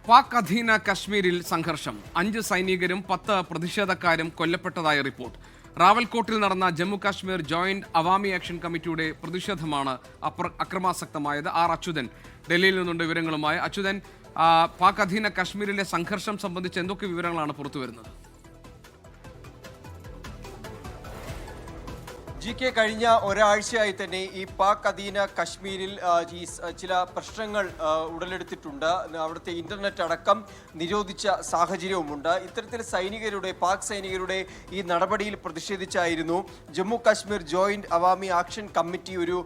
പാക് അധീന കശ്മീരിൽ സംഘർഷം 5 സൈനികരും 10 പ്രതിഷേധക്കാരും കൊല്ലപ്പെട്ടതായി റിപ്പോർട്ട്. റാവൽകോട്ടിൽ നടന്ന ജമ്മു കാശ്മീർ ജോയിന്റ് അവാമി ആക്ഷൻ കമ്മിറ്റിയുടെ പ്രതിഷേധമാണ് അക്രമാസക്തമായത്. അച്യുതൻ ഡൽഹിയിൽ നിന്നുണ്ട് വിവരങ്ങളുമായി. അച്യുതൻ, പാക് അധീന കശ്മീരിലെ സംഘർഷം സംബന്ധിച്ച് എന്തൊക്കെ വിവരങ്ങളാണ് പുറത്തുവരുന്നത്? GK കഴിഞ്ഞ ഒരാഴ്ചയായി തന്നെ ഈ പാക് അധീന കശ്മീരിൽ ചില പ്രശ്നങ്ങൾ ഉടലെടുത്തിട്ടുണ്ട്. അവിടുത്തെ ഇന്റർനെറ്റ് അടക്കം നിരോധിച്ച സാഹചര്യവുമുണ്ട്. ഇത്തരത്തിൽ പാക് സൈനികരുടെ ഈ നടപടിയിൽ പ്രതിഷേധിച്ചായിരുന്നു Jammu Kashmir joint Awami action committee ഒരു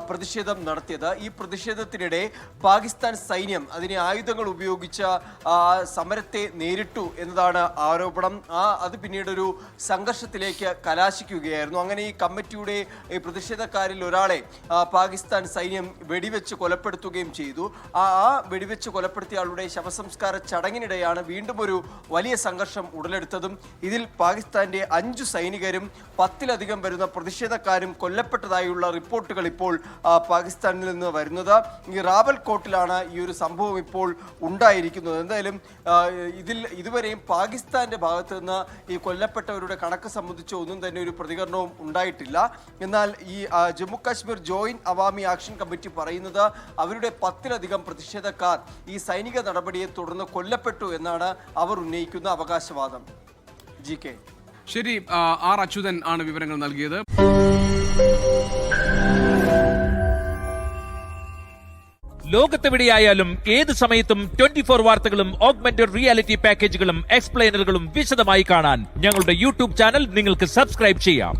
പ്രതിഷേധം നടത്തിയത്. ഈ പ്രതിഷേധത്തിനിടെ പാകിസ്ഥാൻ സൈന്യം അതിനെ ആയുധങ്ങൾ ഉപയോഗിച്ച സമരത്തെ നേരിട്ടു എന്നതാണ് ആരോപണം. അത് പിന്നീട് ഒരു സംഘർഷത്തിലേക്ക് കലാശിക്കുകയായിരുന്നു. അങ്ങനെ ഈ കമ്മിറ്റിയുടെ ഈ പ്രതിഷേധക്കാരിൽ ഒരാളെ പാകിസ്ഥാൻ സൈന്യം വെടിവെച്ച് കൊലപ്പെടുത്തുകയും ചെയ്തു. ആ വെടിവെച്ച് കൊലപ്പെടുത്തിയ ആളുടെ ശവസംസ്കാര ചടങ്ങിനിടെയാണ് വീണ്ടും ഒരു വലിയ സംഘർഷം ഉടലെടുത്തതും ഇതിൽ പാകിസ്ഥാന്റെ 5 സൈനികരും 10-ലധികം വരുന്ന പ്രതിഷേധക്കാരും കൊല്ലപ്പെട്ടതായുള്ള റിപ്പോർട്ടുകൾ ഇപ്പോൾ പാകിസ്ഥാനിൽ നിന്ന് വരുന്നത്. ഈ റാവൽകോട്ടിലാണ് ഈ ഒരു സംഭവം ഇപ്പോൾ ഉണ്ടായിരിക്കുന്നത്. എന്തായാലും ഇതുവരെയും പാകിസ്ഥാന്റെ ഭാഗത്ത് നിന്ന് ഈ കൊല്ലപ്പെട്ടവരുടെ കണക്ക് സംബന്ധിച്ച് ഒന്നും തന്നെ ഒരു പ്രതികരണവും ഉണ്ടായിട്ടില്ല. എന്നാൽ ഈ Jammu Kashmir joint Awami action committee പറയുന്നത് അവരുടെ 10-ലധികം പ്രതിഷേധക്കാർ ഈ സൈനിക നടപടിയെ തുടർന്ന് കൊല്ലപ്പെട്ടു എന്നാണ് അവർ ഉന്നയിക്കുന്ന അവകാശവാദം. GK ശരി, അച്യുതൻ ആണ് വിവരങ്ങൾ നൽകിയത്. ലോകത്തെവിടെയായാലും ഏത് സമയത്തും 24 വാർത്തകളും ഓഗ്മെന്റഡ് റിയാലിറ്റി പാക്കേജുകളും എക്സ്പ്ലെയിനറുകളും വിശദമായി കാണാൻ ഞങ്ങളുടെ യൂട്യൂബ് ചാനൽ നിങ്ങൾക്ക് സബ്സ്ക്രൈബ് ചെയ്യാം.